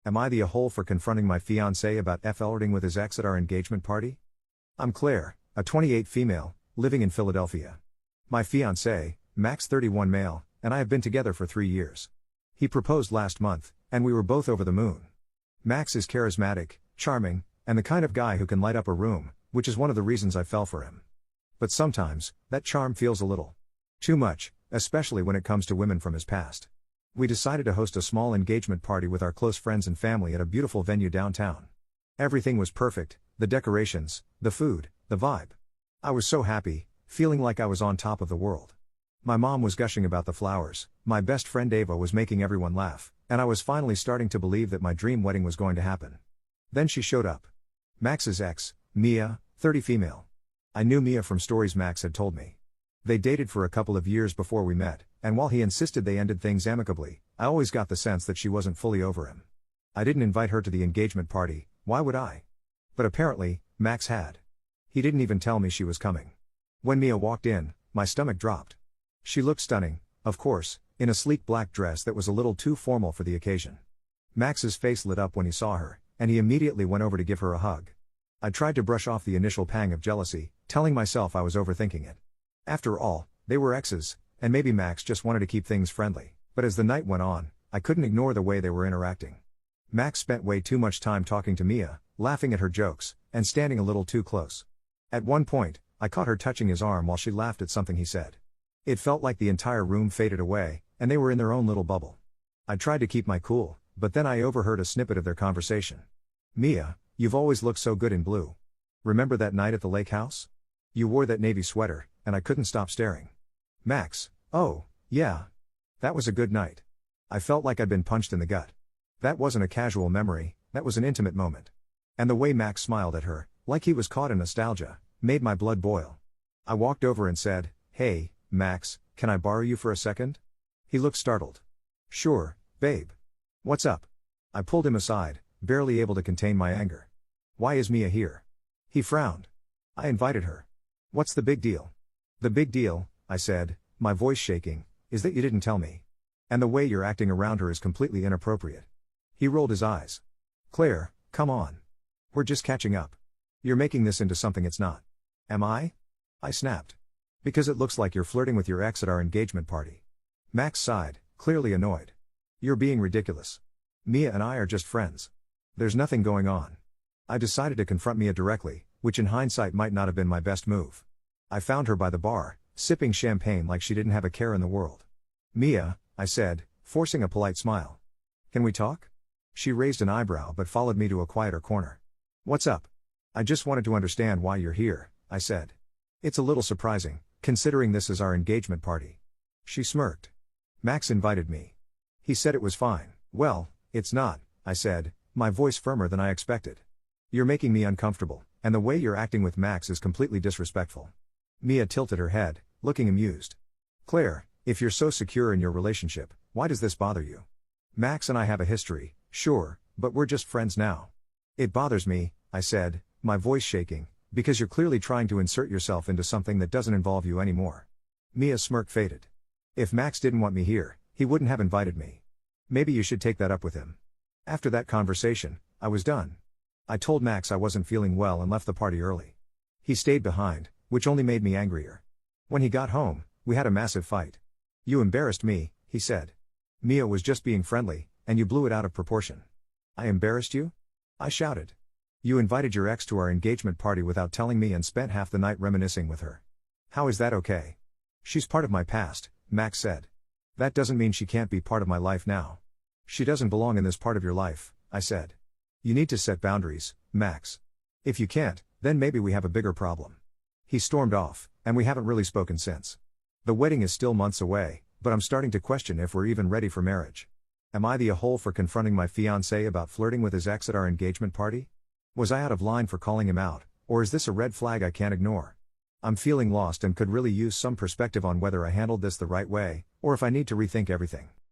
Am I the a-hole for confronting my fiancé about Fl-rting with his ex at our engagement party? I'm Claire, a 28 female, living in Philadelphia. My fiancé, Max 31 male, and I have been together for 3 years. He proposed last month, and we were both over the moon. Max is charismatic, charming, and the kind of guy who can light up a room, which is one of the reasons I fell for him. But sometimes, that charm feels a little too much, especially when it comes to women from his past. We decided to host a small engagement party with our close friends and family at a beautiful venue downtown. Everything was perfect, the decorations, the food, the vibe. I was so happy, feeling like I was on top of the world. My mom was gushing about the flowers, my best friend Ava was making everyone laugh, and I was finally starting to believe that my dream wedding was going to happen. Then she showed up. Max's ex, Mia, 30 female. I knew Mia from stories Max had told me. They dated for a couple of years before we met, and while he insisted they ended things amicably, I always got the sense that she wasn't fully over him. I didn't invite her to the engagement party, why would I? But apparently, Max had. He didn't even tell me she was coming. When Mia walked in, my stomach dropped. She looked stunning, of course, in a sleek black dress that was a little too formal for the occasion. Max's face lit up when he saw her, and he immediately went over to give her a hug. I tried to brush off the initial pang of jealousy, telling myself I was overthinking it. After all, they were exes, and maybe Max just wanted to keep things friendly, but as the night went on, I couldn't ignore the way they were interacting. Max spent way too much time talking to Mia, laughing at her jokes, and standing a little too close. At one point, I caught her touching his arm while she laughed at something he said. It felt like the entire room faded away, and they were in their own little bubble. I tried to keep my cool, but then I overheard a snippet of their conversation. Mia, you've always looked so good in blue. Remember that night at the lake house? You wore that navy sweater, and I couldn't stop staring. Max, oh, yeah. That was a good night. I felt like I'd been punched in the gut. That wasn't a casual memory, that was an intimate moment. And the way Max smiled at her, like he was caught in nostalgia, made my blood boil. I walked over and said, "Hey, Max, can I borrow you for a second?" He looked startled. "Sure, babe. What's up?" I pulled him aside, barely able to contain my anger. "Why is Mia here?" He frowned. "I invited her." "What's the big deal?" "The big deal," I said, my voice shaking, "is that you didn't tell me. And the way you're acting around her is completely inappropriate." He rolled his eyes. "Claire, come on. We're just catching up. You're making this into something it's not." "Am I?" I snapped. "Because it looks like you're flirting with your ex at our engagement party." Max sighed, clearly annoyed. "You're being ridiculous. Mia and I are just friends. There's nothing going on." I decided to confront Mia directly, which in hindsight might not have been my best move. I found her by the bar, sipping champagne like she didn't have a care in the world. "Mia," I said, forcing a polite smile. "Can we talk?" She raised an eyebrow but followed me to a quieter corner. "What's up?" "I just wanted to understand why you're here," I said. "It's a little surprising, considering this is our engagement party." She smirked. "Max invited me. He said it was fine." "Well, it's not," I said, my voice firmer than I expected. "You're making me uncomfortable, and the way you're acting with Max is completely disrespectful." Mia tilted her head, looking amused. "Claire, if you're so secure in your relationship, why does this bother you? Max and I have a history, sure, but we're just friends now." "It bothers me," I said, my voice shaking, "because you're clearly trying to insert yourself into something that doesn't involve you anymore." Mia's smirk faded. "If Max didn't want me here, he wouldn't have invited me. Maybe you should take that up with him." After that conversation, I was done. I told Max I wasn't feeling well and left the party early. He stayed behind, which only made me angrier. When he got home, we had a massive fight. "You embarrassed me," he said. "Mia was just being friendly, and you blew it out of proportion." "I embarrassed you?" I shouted. "You invited your ex to our engagement party without telling me and spent half the night reminiscing with her. How is that okay?" "She's part of my past," Max said. "That doesn't mean she can't be part of my life now." "She doesn't belong in this part of your life," I said. "You need to set boundaries, Max. If you can't, then maybe we have a bigger problem." He stormed off, and we haven't really spoken since. The wedding is still months away, but I'm starting to question if we're even ready for marriage. Am I the a-hole for confronting my fiancé about flirting with his ex at our engagement party? Was I out of line for calling him out, or is this a red flag I can't ignore? I'm feeling lost and could really use some perspective on whether I handled this the right way, or if I need to rethink everything.